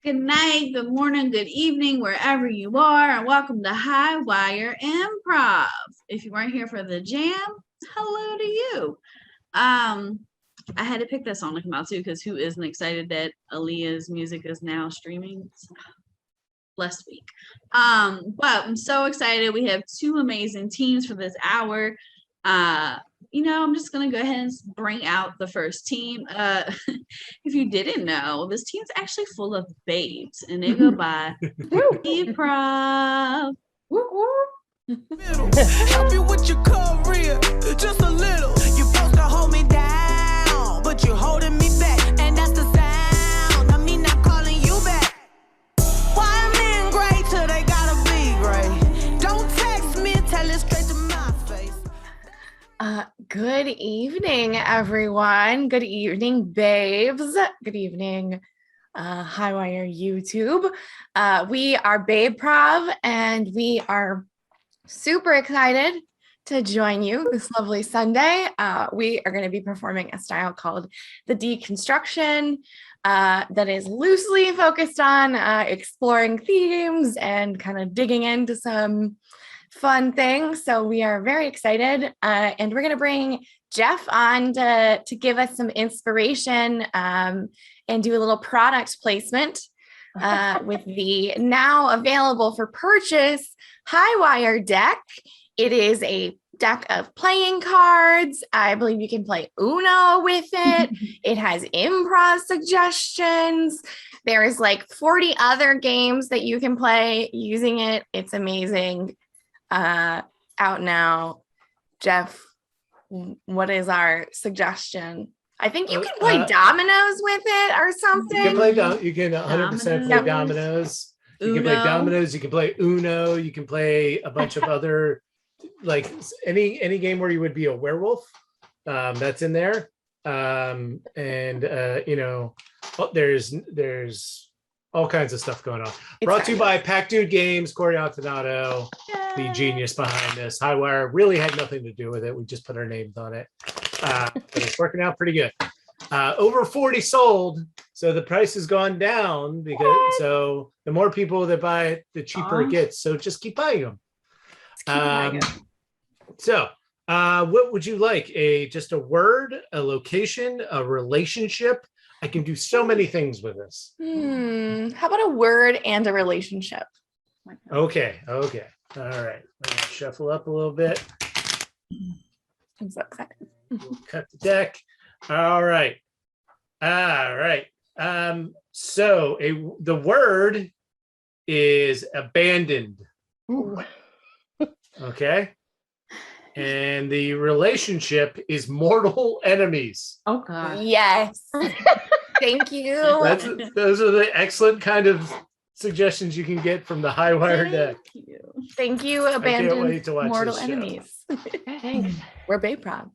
Good night, good morning, good evening, wherever you are, and welcome to High Wire Improv. If you weren't here for the jam, hello to you. I had to pick that song to come out too, because who isn't excited that Aaliyah's music is now streaming? Blessed week. But I'm so excited. We have two amazing teams for this hour. I'm just gonna go ahead and bring out the first team. If you didn't know, this team's actually full of babes, and they go by Babeprov. Help you with your career, just a little. You're supposed to hold me down, but you're holding me back, and that's the sound of me not calling you back. Why men great till they gotta be great? Don't text me, tell it straight to my face. Good evening, everyone. Good evening, babes. Good evening, Highwire YouTube. We are Babeprov, and we are super excited to join you this lovely Sunday. We are going to be performing a style called the Deconstruction that is loosely focused on exploring themes and kind of digging into some fun things. So we are very excited, and we're going to bring Jeff on to give us some inspiration and do a little product placement with the now available for purchase Highwire deck. It is a deck of playing cards. I believe you can play Uno with it. It has improv suggestions. There is like 40 other games that you can play using it. It's amazing. Out now. Jeff, what is our suggestion? I think you can play dominoes with it or something. You can play you can 100% play dominoes. You can play dominoes, you can play Uno, you can play a bunch of other, like any game where you would be a werewolf. That's in there. There's all kinds of stuff going on. Brought to you by Pack Dude Games, Corey Antinato, the genius behind this. Highwire really had nothing to do with it. We just put our names on it. But it's working out pretty good. Over 40 sold, so the price has gone down so the more people that buy it, the cheaper it gets. So just keep buying them. So what would you like? Just a word, a location, a relationship? I can do so many things with this. How about a word and a relationship? Okay. All right. Let me shuffle up a little bit. I'm so excited. We'll cut the deck. All right. So the word is abandoned. Ooh. Okay. And the relationship is mortal enemies. Oh God. Yes. Thank you. Those are the excellent kind of suggestions you can get from the Highwire deck. Thank you, abandoned mortal enemies. Thanks. We're Babeprov.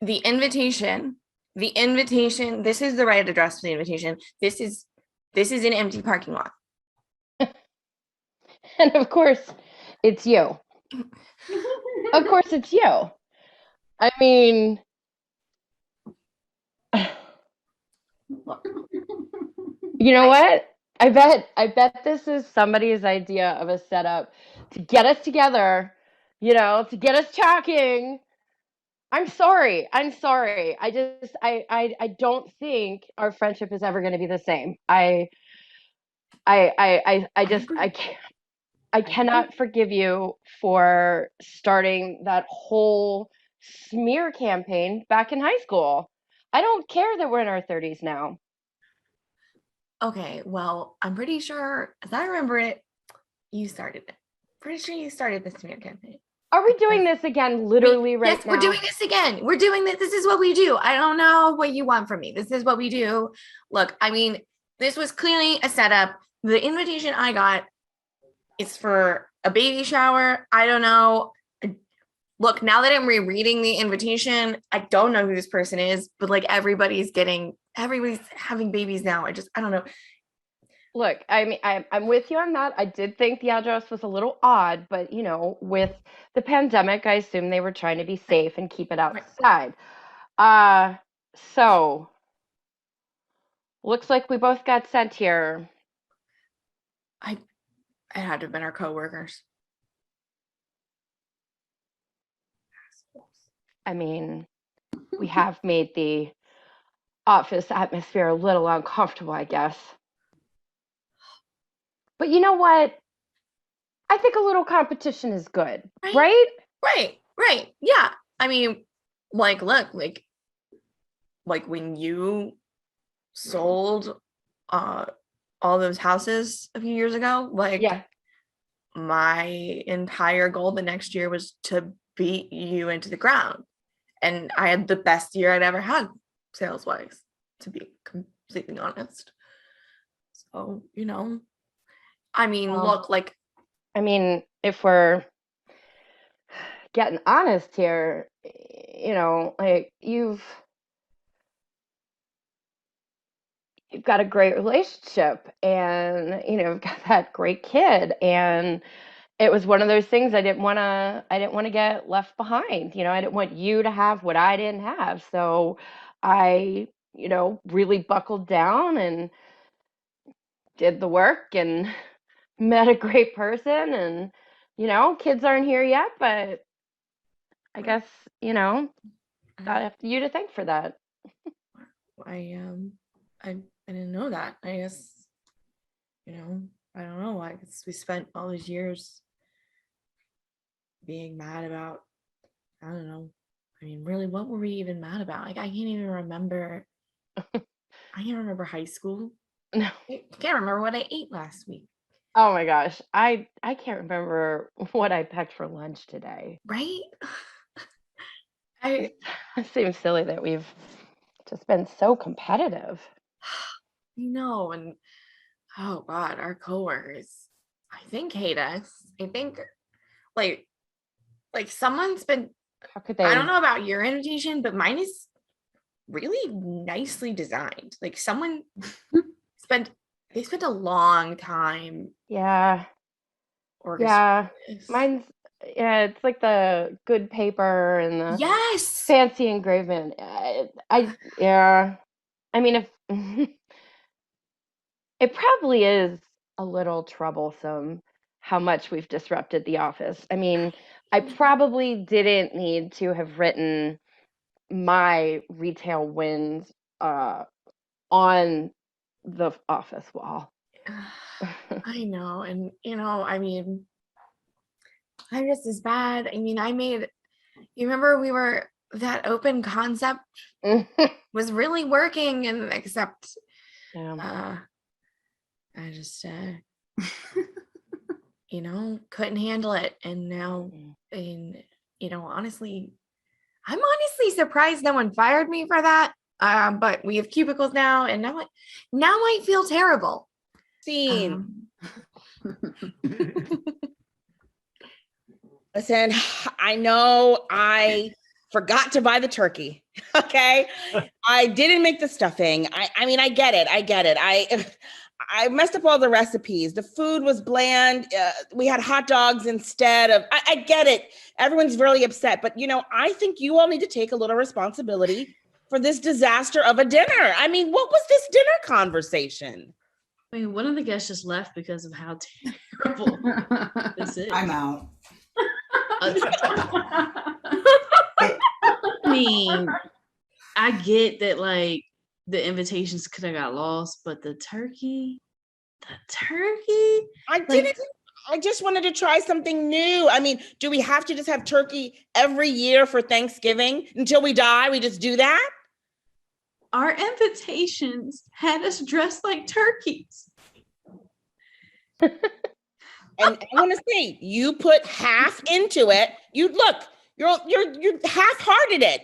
The invitation, this is the right address for the invitation. This is an empty parking lot. And of course, it's you. Of course, it's you. I mean, you know what? I bet this is somebody's idea of a setup to get us together, to get us talking. I'm sorry. I don't think our friendship is ever going to be the same. I cannot forgive you for starting that whole smear campaign back in high school. I don't care that we're in our 30s now. Okay, well, I'm pretty sure, as I remember it, you started it. Pretty sure you started the smear campaign. Are we doing this again literally right now? Yes, we're doing this again. We're doing this. This is what we do. I don't know what you want from me. This is what we do. Look, I mean, this was clearly a setup. The invitation I got is for a baby shower. I don't know. Look, now that I'm rereading the invitation, I don't know who this person is, but like everybody's having babies now. I don't know. Look, I mean, I'm with you on that. I did think the address was a little odd, but with the pandemic, I assume they were trying to be safe and keep it outside. So looks like we both got sent here. It had to have been our coworkers. I mean, we have made the office atmosphere a little uncomfortable, I guess. But you know what? I think a little competition is good, right? Right. Yeah. I mean, look, like when you sold all those houses a few years ago, Yeah. my entire goal the next year was to beat you into the ground. And I had the best year I'd ever had sales-wise, to be completely honest. So, I mean, look, I mean, if we're getting honest here, you've got a great relationship and you've got that great kid, and it was one of those things I didn't want to get left behind. I didn't want you to have what I didn't have. So I, really buckled down and did the work and met a great person, and kids aren't here yet, but I guess, I have you to thank for that. I didn't know that. I guess, I don't know. I guess we spent all these years being mad about, I don't know. I mean, really, what were we even mad about? I can't even remember. I can't remember high school. No. I can't remember what I ate last week. Oh my gosh. I can't remember what I packed for lunch today. Right? It seems silly that we've just been so competitive. No, and oh God, our coworkers, I think, hate us. I think like someone's been, How could they? I don't know about your invitation, but mine is really nicely designed. Like someone spent a long time. Yeah. Mine's, it's like the good paper and the yes fancy engraving. I mean, if it probably is a little troublesome how much we've disrupted the office. I mean, I probably didn't need to have written my retail wins on the office wall. I know, and I mean, I'm just as bad. I mean, you remember that open concept was really working, and except I just couldn't handle it, and now, and honestly, I'm honestly surprised no one fired me for that. But we have cubicles now, and now I feel terrible. Scene. Listen, I know I forgot to buy the turkey. Okay. I didn't make the stuffing. I mean, I get it. I messed up all the recipes. The food was bland. We had hot dogs instead of, I get it. Everyone's really upset, but I think you all need to take a little responsibility for this disaster of a dinner. I mean, what was this dinner conversation? I mean, one of the guests just left because of how terrible this is. I'm out. I mean, I get that like the invitations could have got lost, but the turkey. I just wanted to try something new. I mean, do we have to just have turkey every year for Thanksgiving until we die? We just do that? Our invitations had us dressed like turkeys. And I want to say, you put half into it. You're half-hearted it.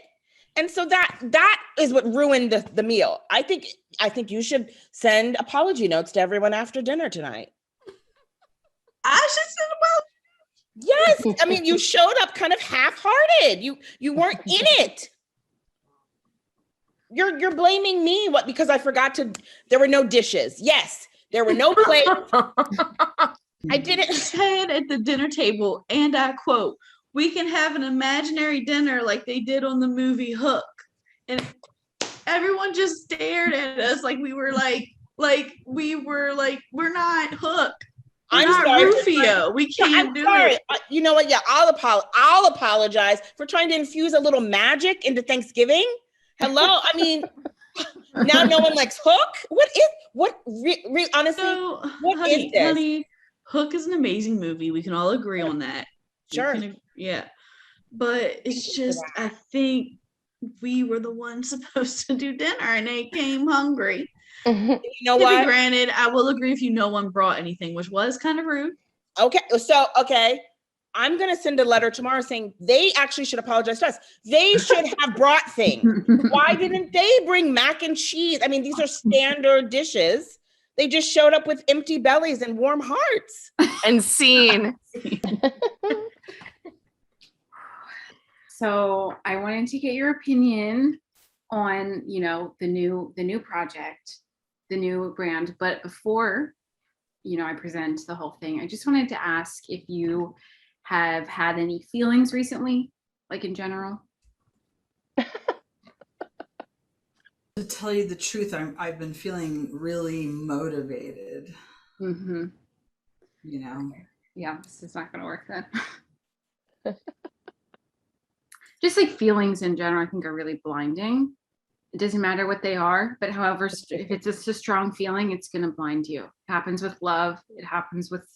And so that is what ruined the meal. I think you should send apology notes to everyone after dinner tonight. I should send Yes. I mean, you showed up kind of half-hearted. You weren't in it. You're blaming me because I forgot there were no dishes. Yes. There were no plates. I didn't. Said at the dinner table, and I quote, "We can have an imaginary dinner like they did on the movie Hook." And everyone just stared at us like we were we're not Hook. We're I'm not sorry. Rufio. We can't I'm do sorry. it. You know what? Yeah, I'll apologize for trying to infuse a little magic into Thanksgiving. Hello. I mean, now no one likes Hook. Honestly, So, what is this? honey, Hook is an amazing movie. We can all agree on that. Sure. Yeah. But it's just, I think we were the ones supposed to do dinner and they came hungry. You know To what? be granted, I will agree if no one brought anything, which was kind of rude. Okay. I'm going to send a letter tomorrow saying they actually should apologize to us. They should have brought things. Why didn't they bring mac and cheese? I mean, these are standard dishes. They just showed up with empty bellies and warm hearts. And scene. So I wanted to get your opinion on, the new project, the new brand. But before, I present the whole thing, I just wanted to ask if you have had any feelings recently, like in general. To tell you the truth, I've been feeling really motivated. Mm-hmm. Yeah, this is not going to work then. Just like feelings in general, I think are really blinding. It doesn't matter what they are, but however, if it's just a strong feeling, it's going to blind you. It happens with love. It happens with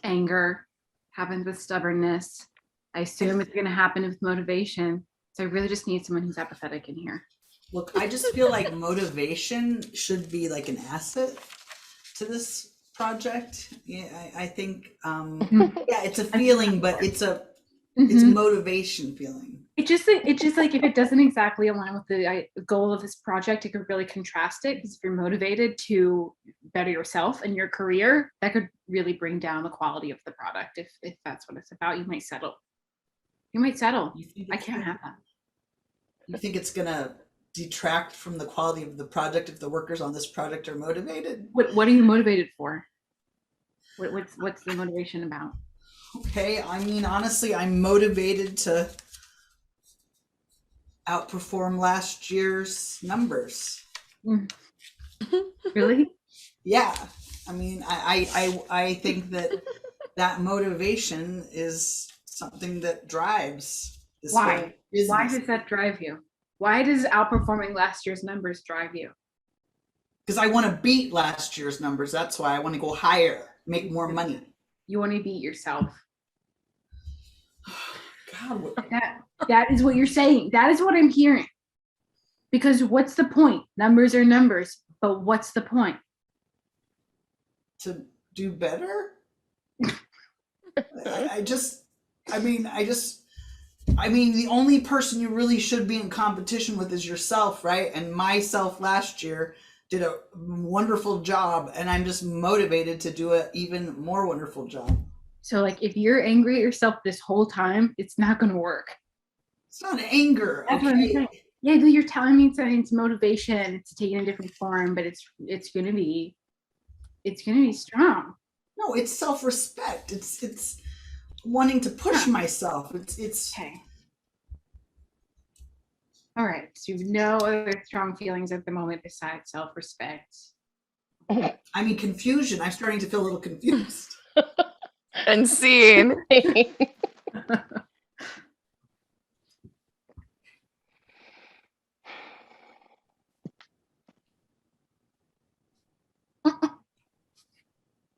anger. Happens with stubbornness. I assume it's going to happen with motivation. So I really just need someone who's apathetic in here. Look, I just feel like motivation should be like an asset to this project. Yeah, I think, yeah, it's a feeling, but it's motivation feeling. It's just like if it doesn't exactly align with the goal of this project, it could really contrast it. Because if you're motivated to better yourself and your career, that could really bring down the quality of the product. If that's what it's about, you might settle. I can't have that. You think it's gonna detract from the quality of the project if the workers on this project are motivated? What are you motivated for? What's the motivation about? Okay, I mean, honestly, I'm motivated to outperform last year's numbers. Really? Yeah. I mean, I think that motivation is something that drives this whole Why? business. Why does that drive you? Why does outperforming last year's numbers drive you? Because I want to beat last year's numbers. That's why I want to go higher, make more money. You want to beat yourself. God, that is what you're saying. That is what I'm hearing. Because what's the point? Numbers are numbers, but what's the point? to do better? I mean, the only person you really should be in competition with is yourself, right? And myself last year did a wonderful job, and I'm just motivated to do an even more wonderful job. So like if you're angry at yourself this whole time, it's not going to work. It's not anger. That's what I'm saying. Yeah, you're telling me it's motivation. It's taking a different form, but it's gonna be strong. No, it's self-respect. It's wanting to push myself. It's okay. All right. So you have no other strong feelings at the moment besides self-respect. I mean, confusion. I'm starting to feel a little confused. And seen.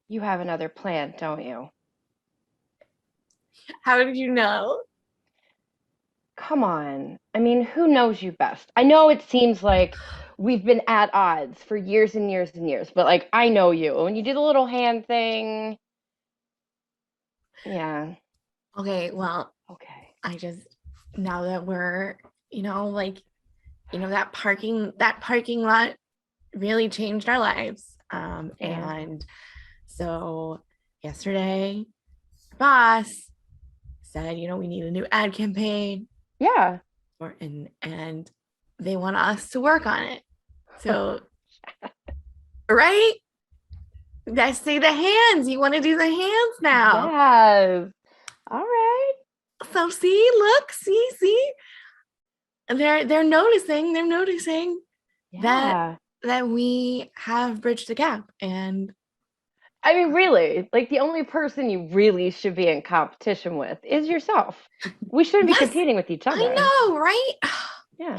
You have another plan, don't you? How did you know? Come on. I mean, who knows you best? I know it seems like we've been at odds for years and years and years, but like I know you. When you do the little hand thing. Yeah. Okay, well, okay. I just now that we're, that parking lot really changed our lives. And so yesterday, our boss said, we need a new ad campaign. Yeah. And they want us to work on it. So, right? Let's see the hands. You want to do the hands now? Yes. All right. So see, look, see. They're noticing. They're noticing Yeah. that we have bridged the gap. And I mean, really, like the only person you really should be in competition with is yourself. We shouldn't be Yes, competing with each other. I know, right? Yeah.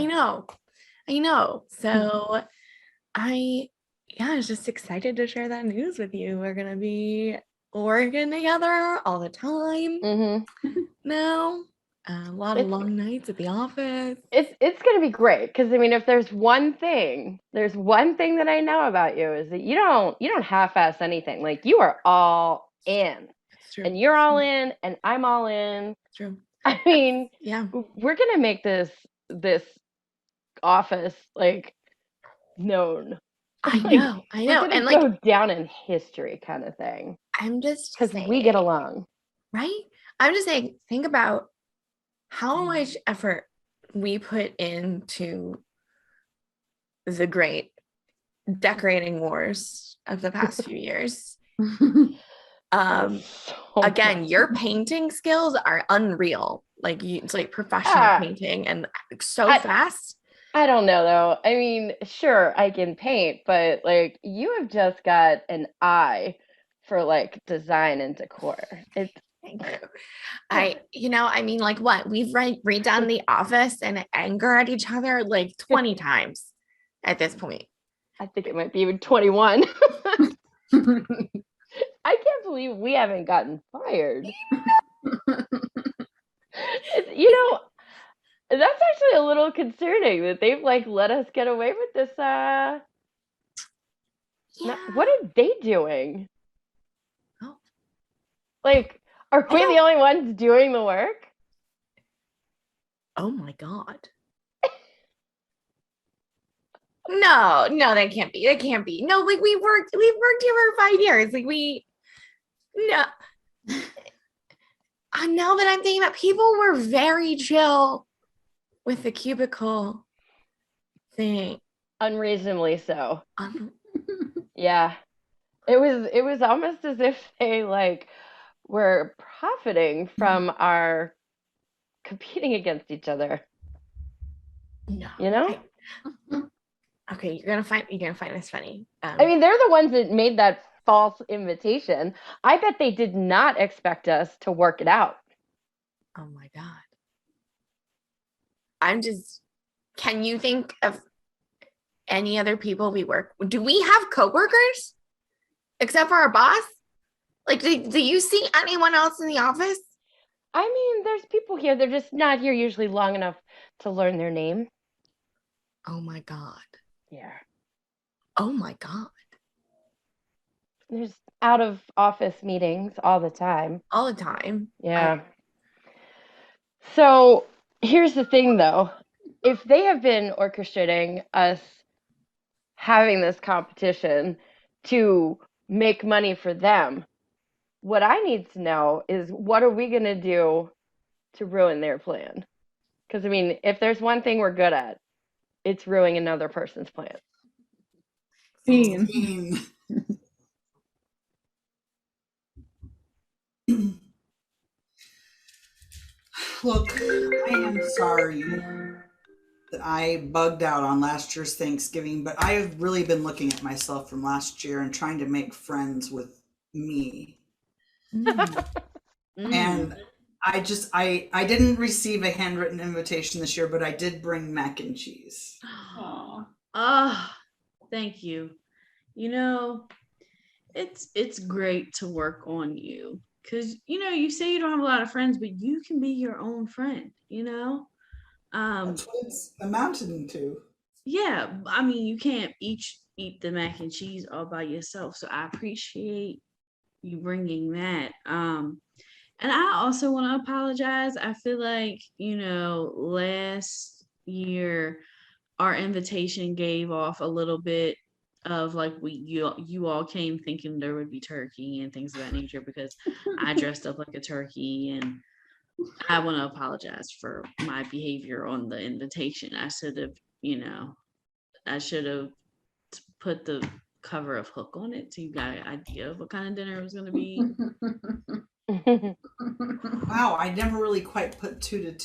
I know. So I was just excited to share that news with you. We're gonna be working together all the time now. A lot of long nights at the office. It's gonna be great because I mean, if there's one thing that I know about you is that you don't half-ass anything. Like you are all in, It's true. and you're all in, and I'm all in. It's true. I mean, Yeah. we're gonna make this office like known. I Like, know. we're gonna And go down in history, kind of thing. I'm just Because saying, we get along, right? I'm just saying, think about how much effort we put into the great decorating wars of the past few years. Again, your painting skills are unreal. Like it's like professional painting and so fast. I don't know though. I mean, sure, I can paint, but like you have just got an eye for like design and decor. It's I mean, like what? We've redone the office and anger at each other like 20 times at this point. I think it might be even 21. I can't believe we haven't gotten fired. That's actually a little concerning that they've like let us get away with this. What are they doing? Oh. Like, are we the only ones doing the work? Oh my God. No, they can't be. They can't be. No, like we've worked here for 5 years. Like no. Now that I'm thinking about, people were very chill with the cubicle thing. Unreasonably so. Yeah. It was almost as if they like were profiting from our competing against each other. No. You know? Okay, you're gonna find this funny. I mean, they're the ones that made that false invitation. I bet they did not expect us to work it out. Oh my God. Can you think of any other people we work? Do we have coworkers except for our boss? Like, do you see anyone else in the office? I mean, there's people here. They're just not here usually long enough to learn their name. Oh my God. Yeah. Oh my God. There's out of office meetings all the time. All the time. Yeah. So here's the thing though. If they have been orchestrating us having this competition to make money for them, what I need to know is what are we going to do to ruin their plan? Because, I mean, if there's one thing we're good at, it's ruining another person's plan. Scene. Look, I am sorry that I bugged out on last year's Thanksgiving, but I have really been looking at myself from last year and trying to make friends with me. And I didn't receive a handwritten invitation this year, but I did bring mac and cheese. Thank you. You know, it's great to work on you because you say you don't have a lot of friends, but you can be your own friend. That's what it's amounting to. Yeah, I mean, you can't eat the mac and cheese all by yourself, so I appreciate you bringing that. And I also want to apologize. I feel like last year our invitation gave off a little bit of like you all came thinking there would be turkey and things of that nature because I dressed up like a turkey, and I want to apologize for my behavior on the invitation. I should have put the cover of Hook on it, so you got an idea of what kind of dinner it was going to be. Wow, I never really quite put two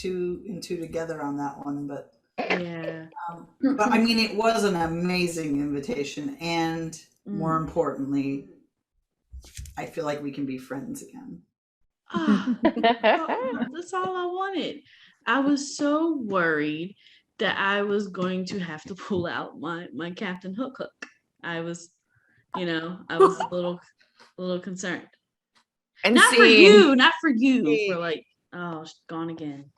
and two together on that one, but Yeah. but I mean, it was an amazing invitation, and more importantly, I feel like we can be friends again. That's all I wanted. I was so worried that I was going to have to pull out my Captain Hook. I was, I was a little concerned. And Not for you, for like, oh, she's gone again.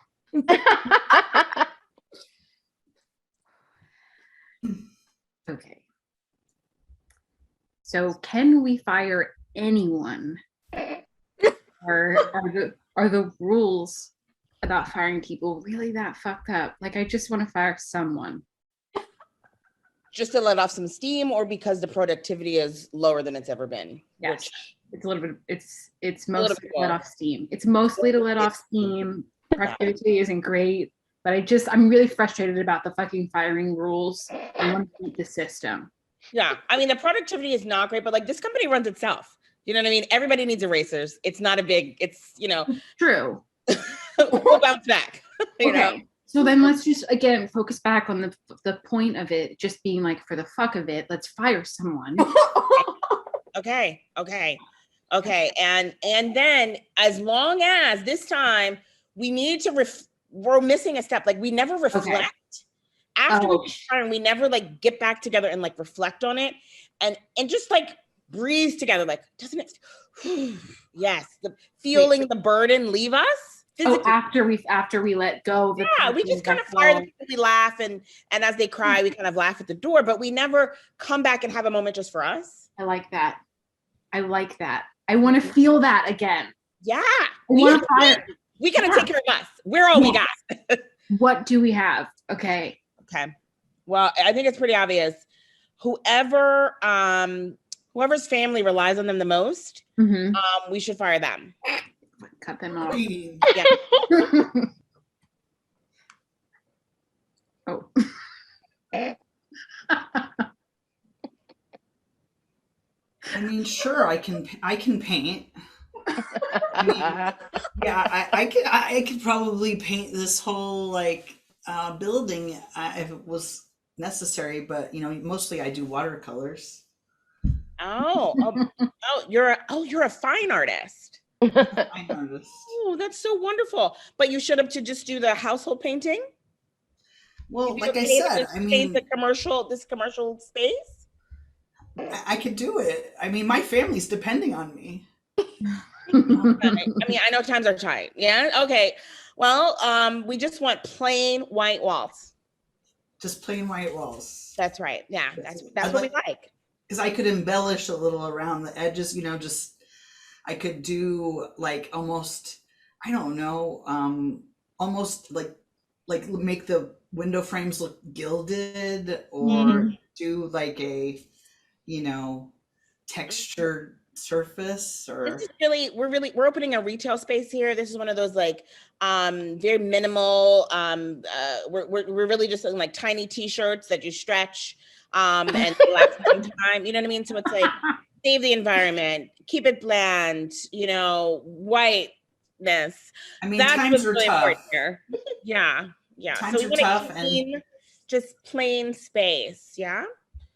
Okay. So can we fire anyone? Or are the rules about firing people really that fucked up? Like, I just want to fire someone. Just to let off some steam, or because the productivity is lower than it's ever been? Yes. It's a little bit, it's little mostly bit to let more. off steam. It's mostly to let off steam. Productivity isn't great, but I'm really frustrated about the fucking firing rules. I want to beat the system. Yeah, I mean, the productivity is not great, but like this company runs itself. You know what I mean? Everybody needs erasers. It's not a big, it's, True. we'll bounce back. You know? So then let's just, again, focus back on the point of it just being like, for the fuck of it, let's fire someone. Okay. And then as long as this time we need to, we're missing a step. Like we never reflect. After we return, we never like get back together and like reflect on it and just like breathe together. Like, doesn't it? Yes. Feeling the burden leave us. Oh, after we let go. We just kind of fire the people, we laugh, and as they cry, we kind of laugh at the door, but we never come back and have a moment just for us. I like that. I want to feel that again. Yeah. We gotta take care of us. We're all we got. What do we have? Okay. Well, I think it's pretty obvious. Whoever's family relies on them the most, we should fire them. Cut them off. Yeah. Oh. I mean, sure, I can paint. I mean, yeah, I could probably paint this whole like building if it was necessary, but mostly I do watercolors. You're a fine artist. Fine artist. Oh, that's so wonderful. But you showed up to just do the household painting? Well, like I said, I mean, this commercial space. I could do it. I mean, my family's depending on me. I mean, I know times are tight. Yeah. Okay. Well, we just want plain white walls. Just plain white walls. That's right. Yeah. That's what we like. Because I could embellish a little around the edges, just I could do like almost, I don't know, almost like make the window frames look gilded, or do like a, textured surface. Or this is we're opening a retail space here. This is one of those like very minimal, we're really just doing like tiny t-shirts that you stretch and last some time, you know what I mean? So it's like save the environment, keep it bland, whiteness. I mean, times are tough here. Yeah. Times are tough, and just plain space. Yeah.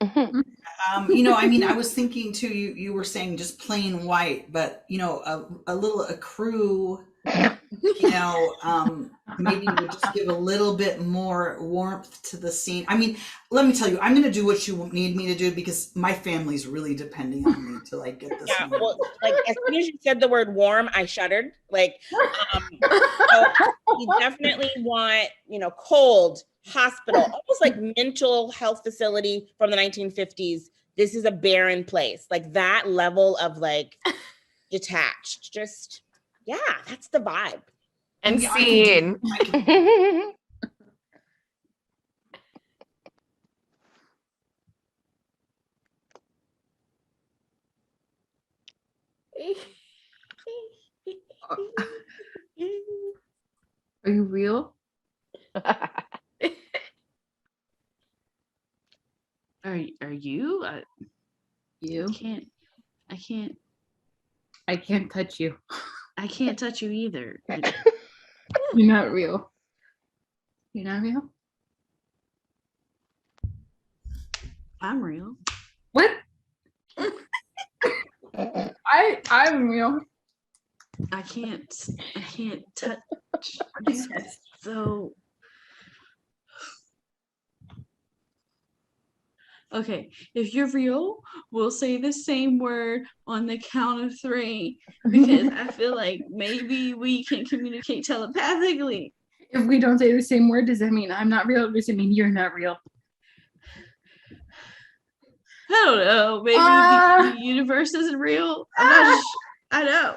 I mean, I was thinking too, you were saying just plain white, but a little accrue, maybe would just give a little bit more warmth to the scene. I mean, let me tell you, I'm going to do what you need me to do because my family's really depending on me to like get this. Yeah, well, like as soon as you said the word warm, I shuddered. Like, so you definitely want, cold, hospital, almost like mental health facility from the 1950s. This is a barren place, like that level of like detached. Just, yeah, that's the vibe. And scene. Are you real? Are you? You? I can't I can't touch you. touch you either. You're not real. You're not real? I'm real. What? I'm real. I can't touch. Yes. So okay, if you're real, we'll say the same word on the count of 3 because I feel like maybe we can communicate telepathically. If we don't say the same word, does that mean I'm not real? Or does it mean you're not real? I don't know. Maybe the universe isn't real. I'm not I know.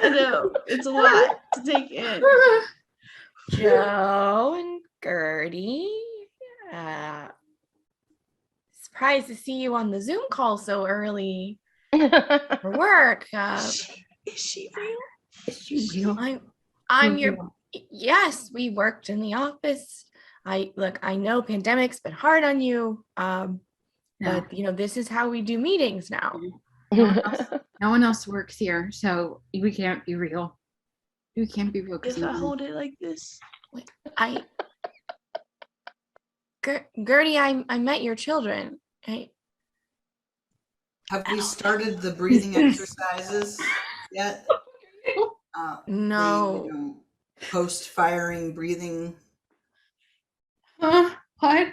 I know. It's a lot to take in. Joe and Gertie. Surprised to see you on the Zoom call so early for work. Is she real? Is she real? I'm You're your real. yes, we worked in the office. I know pandemic's been hard on you. No. But this is how we do meetings now. No one else works here, so we can't be real. We can't be real. If I hold it like this. Gertie, I met your children. Have we started the breathing exercises yet? No. Post-firing breathing. What?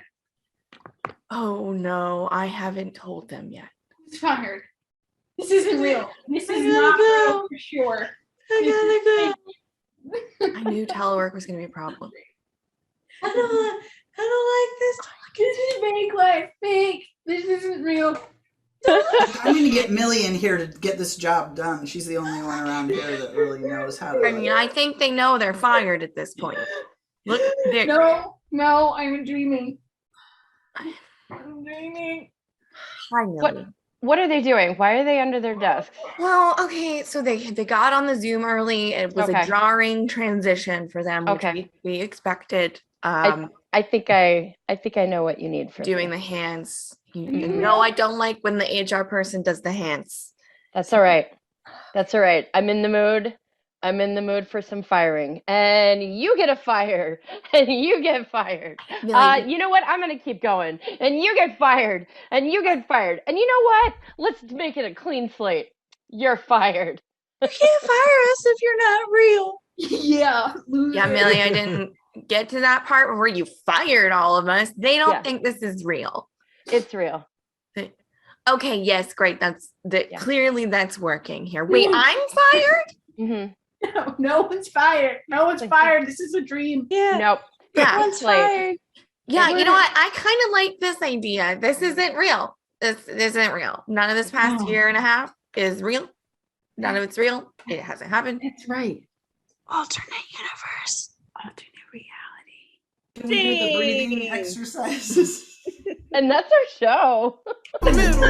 Oh no, I haven't told them yet. Who's fired? This isn't real. This is gotta not go. real for sure. I gotta go. I knew telework was going to be a problem. I don't like this. This is fake life. Fake. This isn't real. I'm going to get Millie in here to get this job done. She's the only one around here that really knows how to. I mean, I think they know they're fired at this point. Look, No, I'm dreaming. I'm dreaming. Hi, Millie. What are they doing? Why are they under their desks? Well, okay, so they got on the Zoom early. It was Okay. a jarring transition for them, which Okay. we expected. I think I know what you need for Doing me. the hands. You Mhm. know, I don't like when the HR person does the hands. That's all right. That's all right. I'm in the mood. I'm in the mood for some firing. And you get a fire. And you get fired. Millie, You know what? I'm going to keep going. And you get fired. And you get fired. And you know what? Let's make it a clean slate. You're fired. You can't fire us if you're not real. Yeah. yeah, Millie, I didn't get to that part where you fired all of us. They don't Yeah. think this is real. It's real. Okay, yes, great. Yeah. Clearly that's working here. Wait, I'm fired? Hmm. No one's fired. No one's fired. This is a dream. Yeah. Nope. Yeah. Everyone's Slate. fired. Yeah, you know what? I kind of like this idea. This isn't real. This isn't real. None of this past No. year and a half is real. None of it's real. It hasn't happened. That's right. Alternate universe. Alternate reality. Can we do the breathing Dang. exercises? And that's our show. Middle.